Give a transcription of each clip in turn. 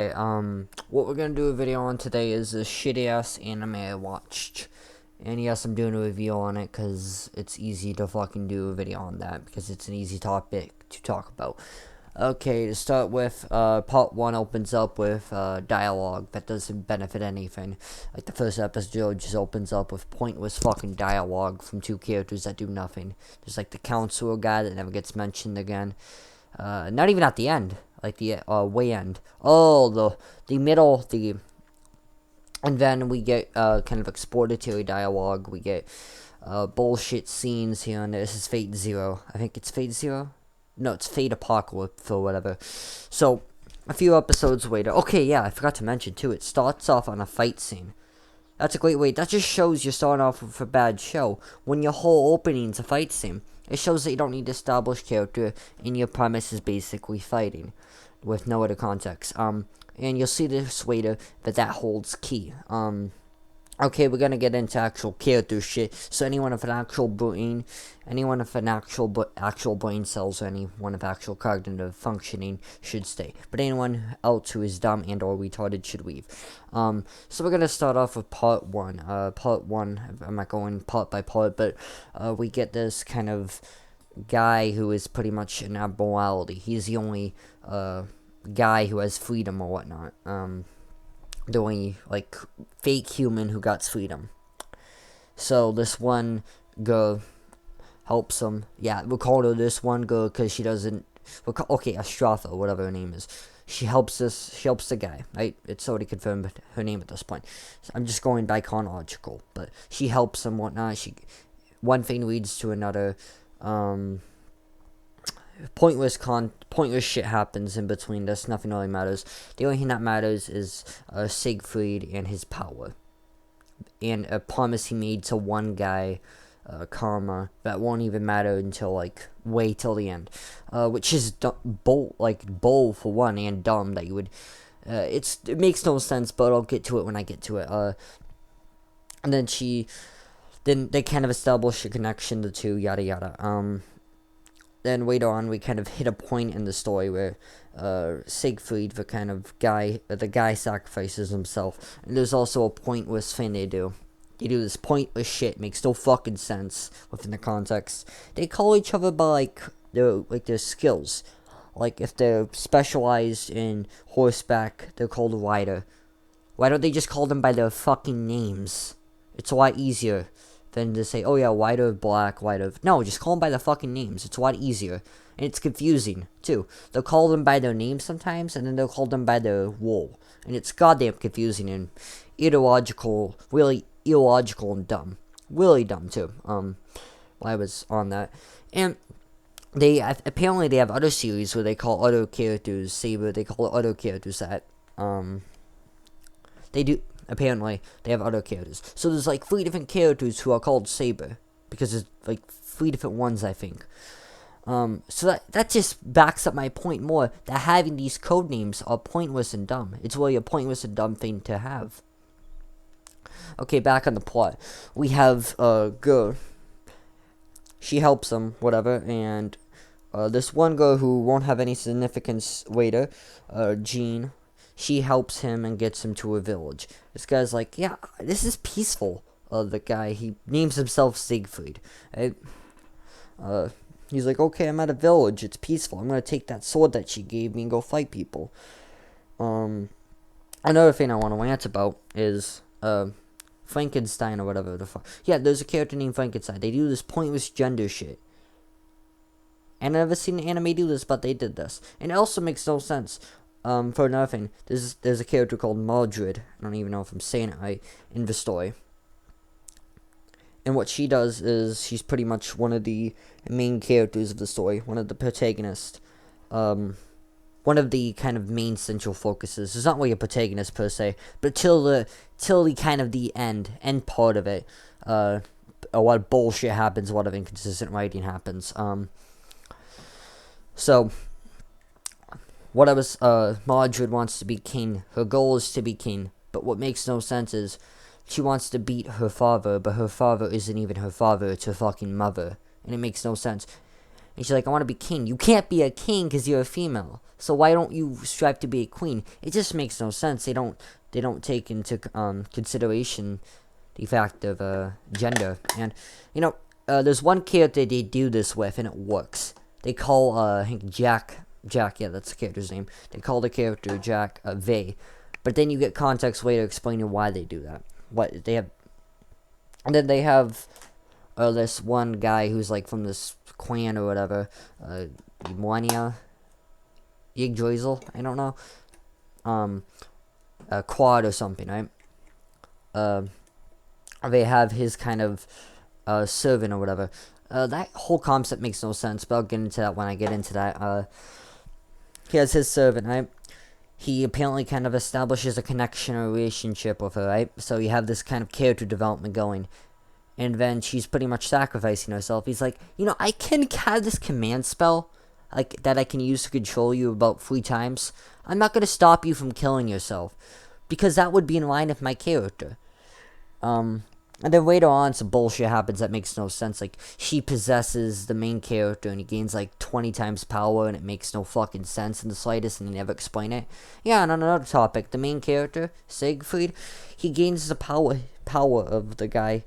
What we're gonna do a video on today is a shitty ass anime I watched. And yes, I'm doing a review on it because it's easy to fucking do a video on that because it's an easy topic to talk about. Okay, to start with, part 1 opens up with dialogue that doesn't benefit anything. Like the first episode just opens up with pointless fucking dialogue from two characters that do nothing. There's like the counselor guy that never gets mentioned again. Not even at the end, like the way end. Oh, the middle, and then we get kind of exploratory dialogue. We get bullshit scenes here and there. This is Fate Zero. I think it's Fate Zero. No, it's Fate Apocalypse or whatever. So a few episodes later. Okay, yeah, I forgot to mention too. It starts off on a fight scene. That's a great way. That just shows you're starting off with a bad show when your whole opening's a fight scene. It shows that you don't need to establish character and your premise is basically fighting with no other context. And you'll see this later that holds key. Okay, we're gonna get into actual character shit. So anyone with an actual brain, anyone with an actual brain cells, or anyone with actual cognitive functioning should stay. But anyone else who is dumb and or retarded should leave. So we're gonna start off with part 1. Part 1. I'm not going part by part, but we get this kind of guy who is pretty much an abnormality. He's the only guy who has freedom or whatnot. The only like fake human who got freedom. So this one girl helps him. Yeah, we'll call her this one girl because she doesn't. Okay, Astratha, whatever her name is. She helps the guy. Right? It's already confirmed her name at this point. So I'm just going by chronological, but she helps him whatnot. One thing leads to another. Pointless shit happens in between this. Nothing really matters. The only thing that matters is Siegfried and his power, and a promise he made to one guy, Karma, that won't even matter until like way till the end, which is bold for one and dumb that you would. It makes no sense, but I'll get to it when I get to it. And then they kind of establish a connection, the two, yada yada. Then later on, we kind of hit a point in the story where Siegfried, the guy sacrifices himself. And there's also a pointless thing they do. They do this pointless shit, makes no fucking sense within the context. They call each other by their skills. Like if they're specialized in horseback, they're called a rider. Why don't they just call them by their fucking names? It's a lot easier than to say, oh yeah, white of black, white of... No, just call them by the fucking names. It's a lot easier. And it's confusing, too. They'll call them by their names sometimes, and then they'll call them by their wool. And it's goddamn confusing and really illogical and dumb. Really dumb, too. While I was on that. And apparently they have other series where they call other characters Saber. They call other characters that, they do... Apparently, they have other characters. So there's like 3 different characters who are called Saber. Because there's like 3 different ones, I think. So that just backs up my point more. That having these code names are pointless and dumb. It's really a pointless and dumb thing to have. Okay, back on the plot. We have girl. She helps them, whatever. And this one girl who won't have any significance later, Jean. She helps him and gets him to a village. This guy's like, yeah, this is peaceful. The guy, he names himself Siegfried. Right? He's like, okay, I'm at a village. It's peaceful. I'm going to take that sword that she gave me and go fight people. Another thing I want to rant about is Frankenstein or whatever the fuck. Yeah, there's a character named Frankenstein. They do this pointless gender shit. And I've never seen an anime do this, but they did this. And it also makes no sense. For another thing, there's a character called Mildred. I don't even know if I'm saying it right in the story. And what she does is she's pretty much one of the main characters of the story, one of the protagonists. One of the kind of main central focuses. It's not really a protagonist per se, but till the kind of the end part of it, a lot of bullshit happens, a lot of inconsistent writing happens. So Mildred wants to be king. Her goal is to be king. But what makes no sense is she wants to beat her father, but her father isn't even her father, it's her fucking mother. And it makes no sense. And she's like, I want to be king. You can't be a king because you're a female. So why don't you strive to be a queen? It just makes no sense. They don't take into consideration the fact of gender. And there's one character they do this with, and it works. They call I think Jack, yeah, that's the character's name. They call the character Jack they, but then you get context later explaining why they do that. What they have, and then they have this one guy who's like from this clan or whatever, Millennia, Yggdrasil, I don't know, Quad or something, right? They have his kind of servant or whatever. That whole concept makes no sense, but I'll get into that when I get into that. He has his servant, right? He apparently kind of establishes a connection or relationship with her, right? So you have this kind of character development going. And then she's pretty much sacrificing herself. He's like, I can have this command spell like that I can use to control you about 3 times. I'm not going to stop you from killing yourself, because that would be in line with my character. And then later on, some bullshit happens that makes no sense. Like, she possesses the main character, and he gains, like, 20 times power, and it makes no fucking sense in the slightest, and they never explain it. Yeah, and on another topic, the main character, Siegfried, he gains the power of the guy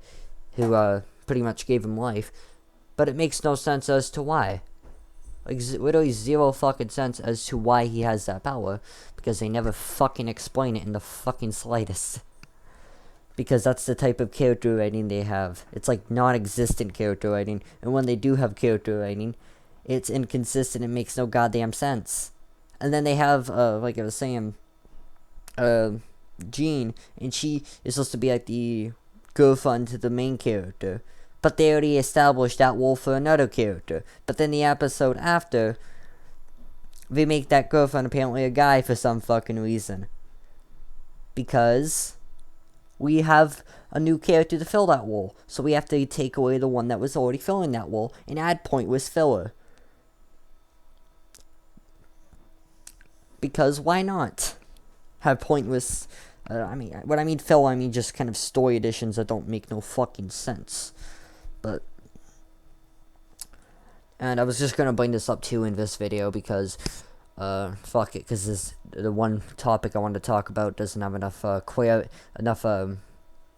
who, pretty much gave him life, but it makes no sense as to why. Like, literally zero fucking sense as to why he has that power, because they never fucking explain it in the fucking slightest. Because that's the type of character writing they have. It's like non-existent character writing. And when they do have character writing, it's inconsistent. It makes no goddamn sense. And then they have, like I was saying, Jean. And she is supposed to be like the girlfriend to the main character. But they already established that role for another character. But then the episode after, they make that girlfriend apparently a guy for some fucking reason. Because we have a new character to fill that role. So we have to take away the one that was already filling that role and add pointless filler. Because why not have pointless... when I mean filler, I mean just kind of story additions that don't make no fucking sense. But... And I was just gonna bring this up too in this video because... fuck it, because the one topic I wanted to talk about doesn't have enough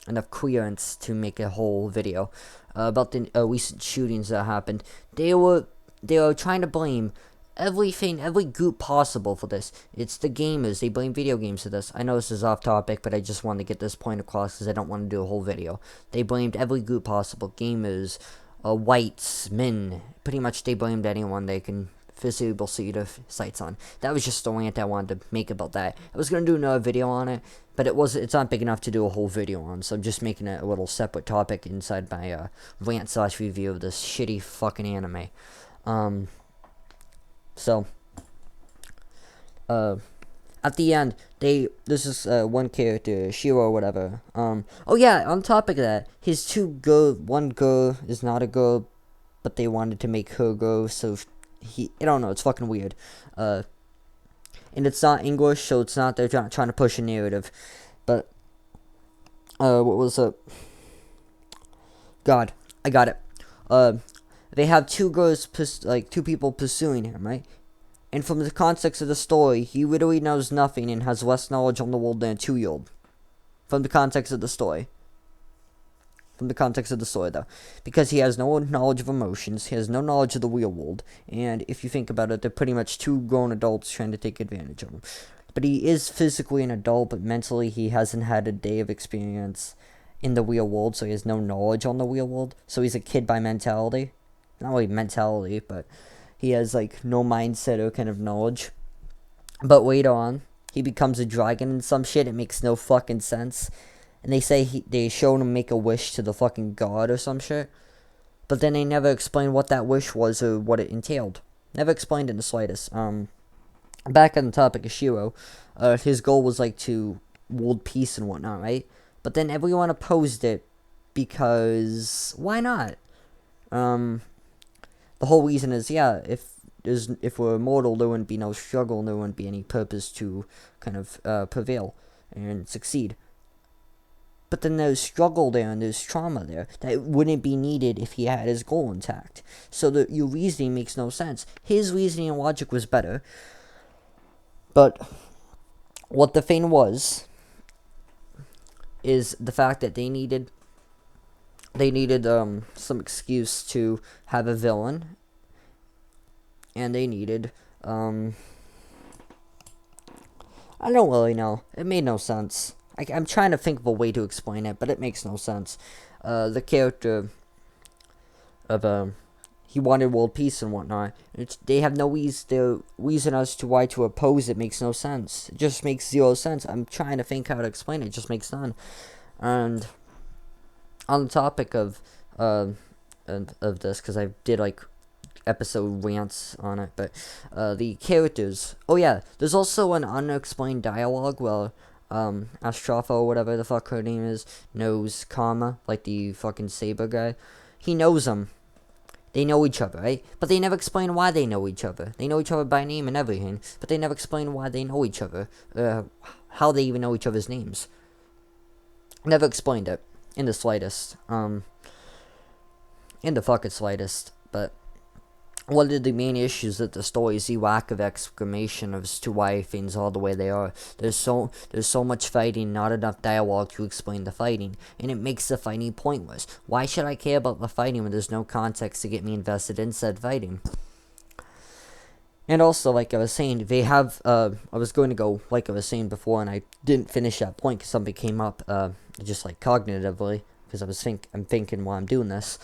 enough clearance to make a whole video about the recent shootings that happened. They were trying to blame every group possible for this. It's the gamers. They blame video games for this. I know this is off topic, but I just wanted to get this point across because I don't want to do a whole video. They blamed every group possible. Gamers, whites, men. Pretty much they blamed anyone they can foreseeable sights on. That was just the rant I wanted to make about that. I was gonna do another video on it, but it's not big enough to do a whole video on, so I'm just making it a little separate topic inside my rant/review of this shitty fucking anime. So at the end, this is one character, Shiro or whatever. Oh yeah, on topic of that, one girl is not a girl, but they wanted to make her girl, so I don't know, it's fucking weird. And it's not English, so it's not, they're trying to push a narrative. But, what was up? God, I got it. They have two people pursuing him, right? And from the context of the story, he literally knows nothing and has less knowledge on the world than a 2-year-old. From the context of the story. Though. Because he has no knowledge of emotions, he has no knowledge of the real world, and if you think about it, they're pretty much 2 grown adults trying to take advantage of him. But he is physically an adult, but mentally he hasn't had a day of experience in the real world, so he has no knowledge on the real world. So he's a kid by mentality. Not really mentality, but he has, like, no mindset or kind of knowledge. But later on, he becomes a dragon and some shit. It makes no fucking sense. And they say they showed him make a wish to the fucking god or some shit. But then they never explained what that wish was or what it entailed. Never explained it in the slightest. Back on the topic of Shiro, his goal was like to world peace and whatnot, right? But then everyone opposed it because why not? The whole reason is, yeah, if we're immortal, there wouldn't be no struggle, there wouldn't be any purpose to kind of prevail and succeed. But then there's struggle there and there's trauma there that wouldn't be needed if he had his goal intact. So your reasoning makes no sense. His reasoning and logic was better. But what the thing was is the fact that they needed some excuse to have a villain, and they needed I don't really know. It made no sense. I'm trying to think of a way to explain it, but it makes no sense. The character of he wanted world peace and whatnot. They have no reason as to why to oppose it. Makes no sense. It just makes zero sense. I'm trying to think how to explain it. It just makes none. And on the topic of this, because I did like episode rants on it, but the characters. Oh yeah, there's also an unexplained dialogue where Astropha or whatever the fuck her name is knows Karma, like the fucking saber guy. He knows him. They know each other, right? But they never explain why they know each other. They know each other by name and everything, but they never explain why they know each other. How they even know each other's names. Never explained it in the slightest. In the fucking slightest. But one of the main issues of the story is the lack of explanation as to why things are the way they are. There's so much fighting, not enough dialogue to explain the fighting, and it makes the fighting pointless. Why should I care about the fighting when there's no context to get me invested in said fighting? And also, like I was saying, they have, I was going to go, like I was saying before, and I didn't finish that point because something came up, just like cognitively, because I'm thinking while I'm doing this.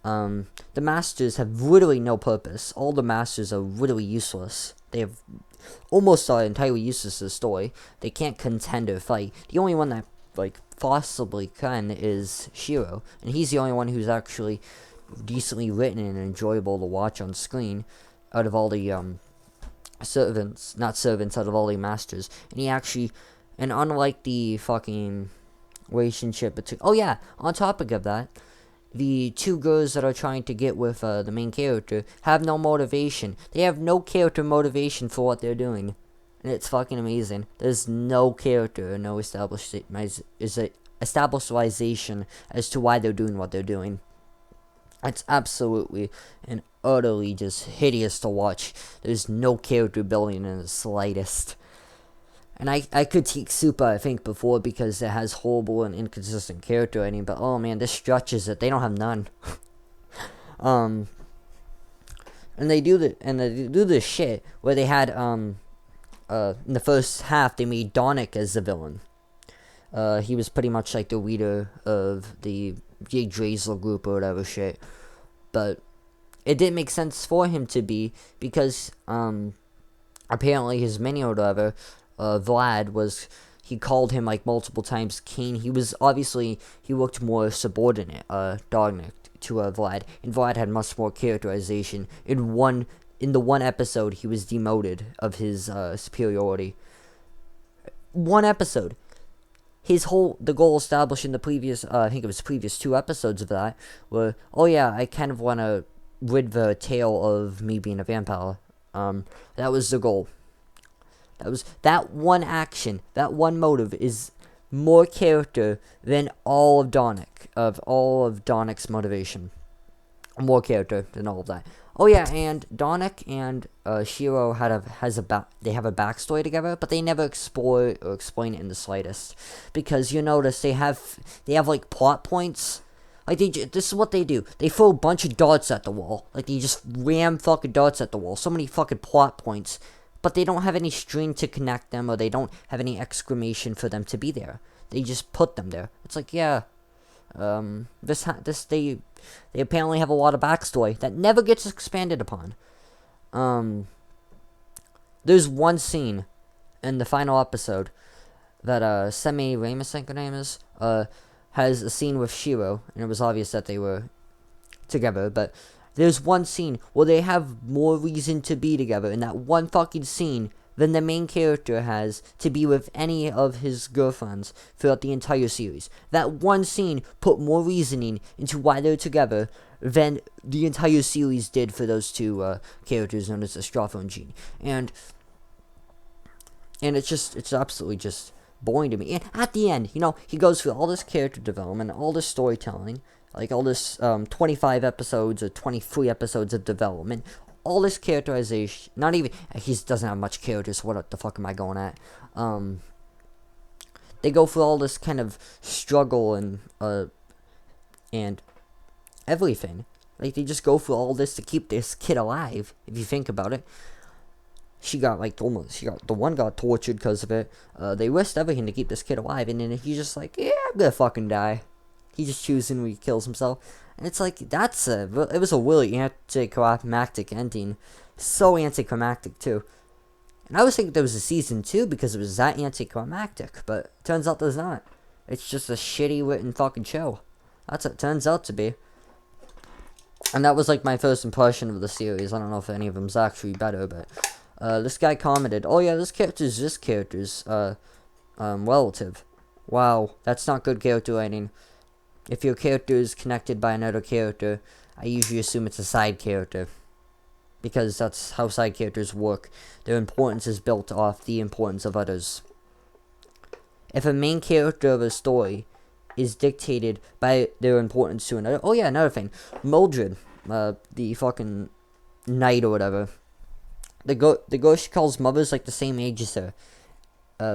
The masters have literally no purpose. All the masters are literally useless. They have almost entirely useless to the story. They can't contend or fight. The only one that, like, possibly can is Shiro, and he's the only one who's actually decently written and enjoyable to watch on screen out of all the, out of all the masters. And he actually, and unlike the fucking relationship between, oh yeah, on topic of that, the two girls that are trying to get with the main character have no motivation. They have no character motivation for what they're doing. And it's fucking amazing. There's no character, no establishization as to why they're doing what they're doing. It's absolutely and utterly just hideous to watch. There's no character building in the slightest. And I critiqued Super, I think, before because it has horrible and inconsistent character writing, but oh man, this stretches it. They don't have none. And they do this shit where they had in the first half they made Donick as the villain. He was pretty much like the leader of the Jake Drazel group or whatever shit. But it didn't make sense for him to be because apparently his minion or whatever, Vlad, he called him like multiple times King. He looked more subordinate, Dognik, to Vlad, and Vlad had much more characterization. In the one episode, he was demoted of his superiority. One episode. The goal established in the previous, I think it was previous 2 episodes of that, were, oh yeah, I kind of want to rid the tale of me being a vampire. That was the goal. That one action, that one motive is more character than all of Donick's motivation. More character than all of that. Oh yeah, and Donick and Shiro have a backstory together, but they never explore or explain it in the slightest. Because you notice they have like plot points. Like this is what they do. They throw a bunch of darts at the wall. Like they just ram fucking darts at the wall. So many fucking plot points. But they don't have any string to connect them, or they don't have any exclamation for them to be there. They just put them there. It's like, yeah, they apparently have a lot of backstory that never gets expanded upon. There's one scene in the final episode that Semi Ramus, I think her name is, has a scene with Shiro, and it was obvious that they were together, but there's one scene where they have more reason to be together in that one fucking scene than the main character has to be with any of his girlfriends throughout the entire series. That one scene put more reasoning into why they're together than the entire series did for those two characters known as Astropha and Jean. And it's absolutely just boring to me. And at the end, he goes through all this character development, all this storytelling, like all this 25 episodes or 23 episodes of development, all this characterization. Not even, he doesn't have much characters, so what the fuck am I going at? They go through all this kind of struggle and everything. Like, they just go through all this to keep this kid alive, if you think about it. The one got tortured because of it. They risked everything to keep this kid alive, and then he's just like, yeah, I'm gonna fucking die. He just chooses when he kills himself. And it's like, it was a really anticlimactic ending. So anticlimactic, too. And I was thinking there was a season 2 because it was that anticlimactic, but it turns out there's not. It's just a shitty written fucking show. That's what it turns out to be. And that was like my first impression of the series. I don't know if any of them's actually better, but this guy commented, oh yeah, this character's relative. Wow, that's not good character writing. If your character is connected by another character, I usually assume it's a side character. Because that's how side characters work. Their importance is built off the importance of others. If a main character of a story is dictated by their importance to another... Oh yeah, another thing. Mildred, the fucking knight or whatever. The girl she calls mother's like the same age as her.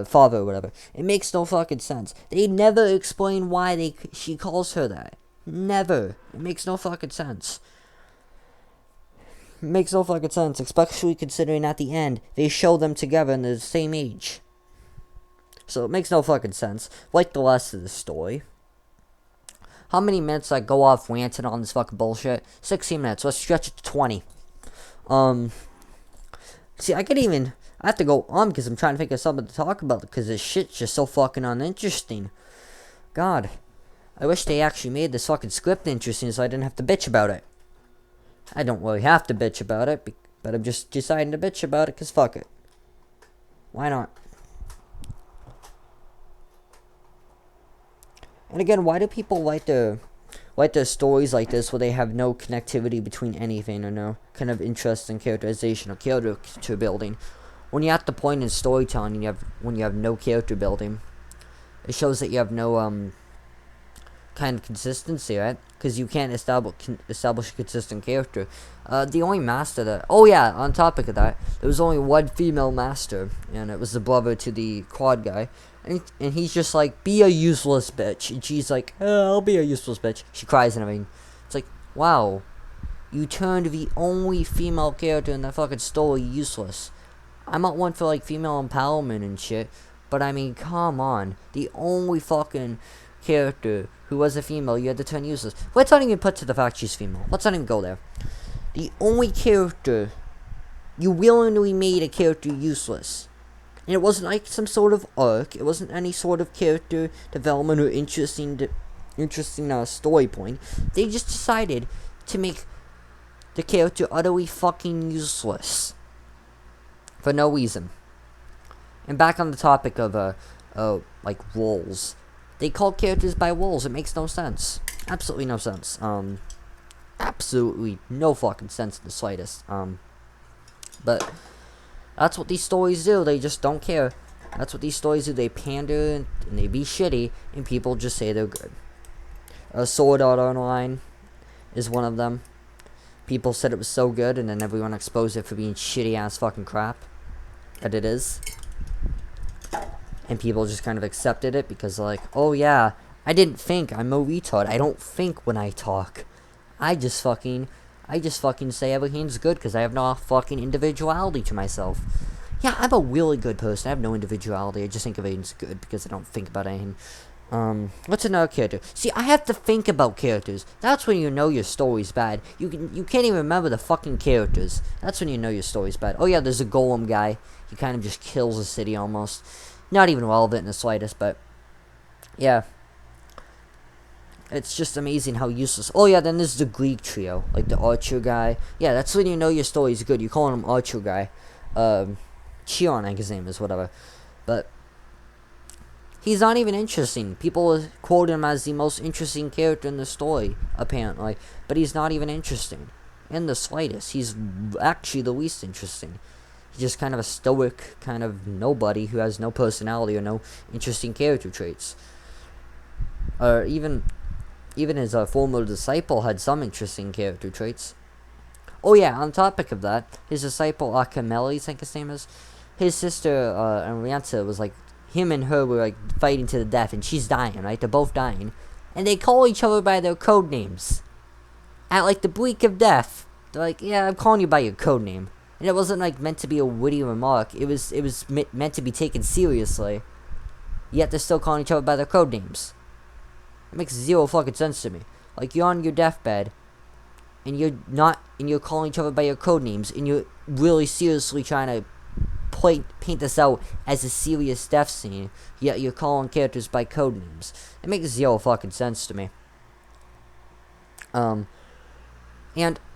Father or whatever. It makes no fucking sense. They never explain why she calls her that. Never. It makes no fucking sense. It makes no fucking sense, especially considering at the end, they show them together and they're the same age. So it makes no fucking sense. Like the rest of the story. How many minutes I go off ranting on this fucking bullshit? 16 minutes. Let's stretch it to 20. See, I have to go on because I'm trying to think of something to talk about because this shit's just so fucking uninteresting. God. I wish they actually made this fucking script interesting so I didn't have to bitch about it. I don't really have to bitch about it, but I'm just deciding to bitch about it because fuck it. Why not? And again, why do people write their stories like this where they have no connectivity between anything or no kind of interest in characterization or character building? When you're at the point in storytelling, when you have no character building, it shows that you have no kind of consistency, right? Because you can't establish a consistent character. The only master that... Oh yeah, on topic of that, there was only one female master, and it was the brother to the quad guy. And he's just like, be a useless bitch. And she's like, I'll be a useless bitch. She cries and everything. It's like, wow. You turned the only female character in that fucking story useless. I'm not one for, like, female empowerment and shit. But, I mean, come on. The only fucking character who was a female you had to turn useless. Let's not even put to the fact she's female. Let's not even go there. The only character... You willingly made a character useless. And it wasn't like some sort of arc. It wasn't any sort of character development or interesting story point. They just decided to make the character utterly fucking useless. For no reason. And back on the topic of, like, roles. They call characters by roles. It makes no sense. Absolutely no sense. Absolutely no fucking sense in the slightest. But... that's what these stories do. They just don't care. That's what these stories do. They pander and they be shitty, and people just say they're good. Sword Art Online is one of them. People said it was so good, and then everyone exposed it for being shitty ass fucking crap. That it is. And people just kind of accepted it because, like, oh yeah, I didn't think. I'm a retard. I don't think when I talk. I just fucking say everything's good because I have no fucking individuality to myself. Yeah, I'm a really good person. I have no individuality. I just think everything's good because I don't think about anything. What's another character? See, I have to think about characters. That's when you know your story's bad. You can't even remember the fucking characters. That's when you know your story's bad. Oh yeah, there's a golem guy. He kind of just kills a city almost. Not even relevant in the slightest, but... yeah. It's just amazing how useless. Oh yeah, then there's the Greek trio, like the Archer guy. Yeah, that's when you know your story's good. You call him Archer guy. Chion, I think his name is, whatever. But he's not even interesting. People quote him as the most interesting character in the story, apparently. But he's not even interesting in the slightest. He's actually the least interesting. He's just kind of a stoic kind of nobody who has no personality or no interesting character traits. Or even his former disciple had some interesting character traits. Oh yeah, on topic of that, his disciple Akameli, I think his name is, his sister Rant was like, him and her were like fighting to the death, and she's dying, right? They're both dying, and they call each other by their code names at like the brink of death. They're like, yeah, I'm calling you by your code name, and it wasn't like meant to be a witty remark. It was meant to be taken seriously. Yet they're still calling each other by their code names. It makes zero fucking sense to me. Like, you're on your deathbed, and you're calling each other by your code names, and you're really seriously trying to paint this out as a serious death scene, yet you're calling characters by code names. It makes zero fucking sense to me. And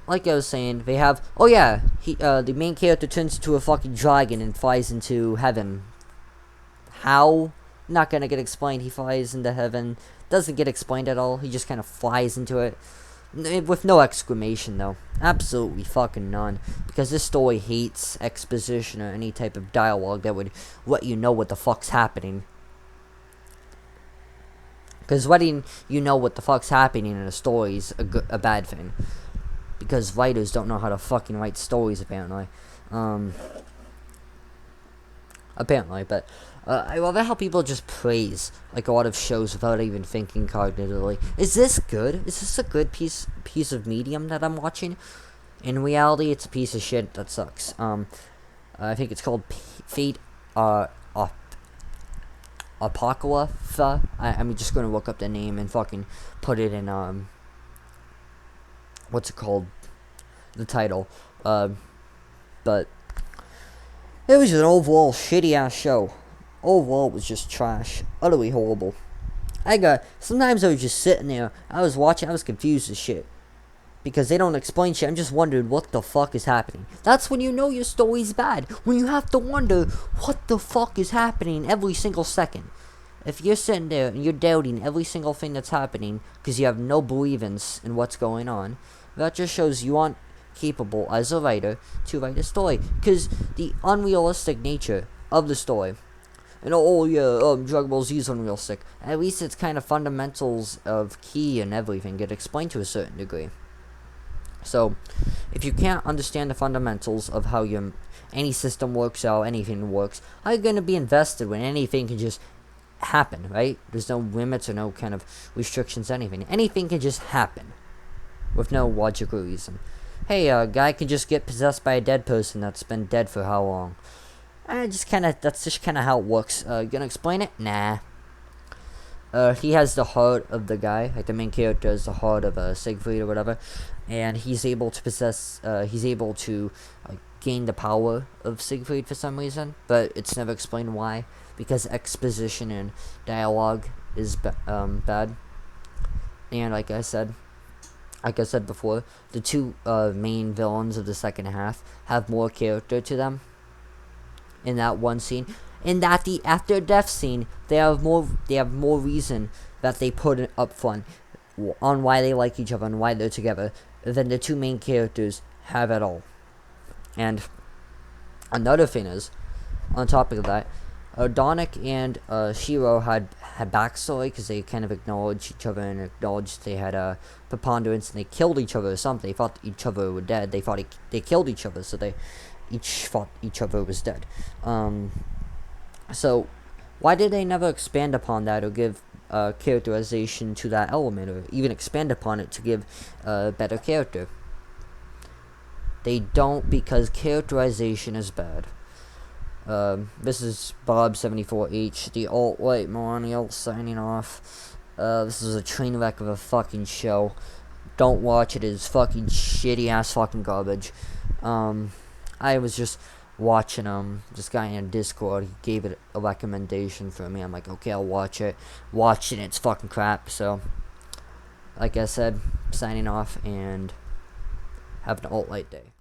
like I was saying, they have, oh yeah, the main character turns into a fucking dragon and flies into heaven. How? Not gonna get explained. He flies into heaven. Doesn't get explained at all. He just kind of flies into it. With no exclamation, though. Absolutely fucking none. Because this story hates exposition or any type of dialogue that would let you know what the fuck's happening. Because letting you know what the fuck's happening in a story is a bad thing. Because writers don't know how to fucking write stories, apparently. But I love it how people just praise like a lot of shows without even thinking cognitively. Is this good? Is this a good piece of medium that I'm watching? In reality, it's a piece of shit that sucks. I think it's called Fate Apocrypha. I'm just gonna look up the name and fucking put it in what's it called? The title. But it was an overall shitty ass show. Overall, it was just trash. Utterly horrible. Sometimes I was just sitting there, I was watching, I was confused as shit. Because they don't explain shit, I'm just wondering what the fuck is happening. That's when you know your story's bad. When you have to wonder what the fuck is happening every single second. If you're sitting there and you're doubting every single thing that's happening because you have no believance in what's going on, that just shows you aren't capable as a writer to write a story. Because the unrealistic nature of the story. And Dragon Ball Z is unrealistic. At least it's kind of fundamentals of key and everything get explained to a certain degree. So, if you can't understand the fundamentals of how any system works out, anything works, how are you going to be invested when anything can just happen, right? There's no limits or no kind of restrictions, anything. Anything can just happen with no logical reason. Hey, a guy can just get possessed by a dead person that's been dead for how long? That's just kind of how it works. You gonna explain it? Nah. He has the heart of the guy, like the main character has the heart of Siegfried or whatever, and he's able to possess, gain the power of Siegfried for some reason, but it's never explained why, because exposition and dialogue is bad. And like I said before, the two main villains of the second half have more character to them in that one scene. In that the after death scene, they have more reason that they put up front on why they like each other and why they're together than the two main characters have at all. And another thing is, on topic of that, Donic and Shiro had backstory because they kind of acknowledged each other and acknowledged they had a preponderance and they killed each other or something. They thought each other were dead. They thought they killed each other, so they each thought each other was dead. So why did they never expand upon that or give characterization to that element or even expand upon it to give better character? They don't, because characterization is bad. This is Bob74H, the alt-right millennial, signing off. This is a train wreck of a fucking show. Don't watch it. It is fucking shitty ass fucking garbage. I was just watching this guy in Discord. He gave it a recommendation for me. I'm like, okay, I'll watch it. Watched it, it's fucking crap. So, like I said, signing off and have an alt-right day.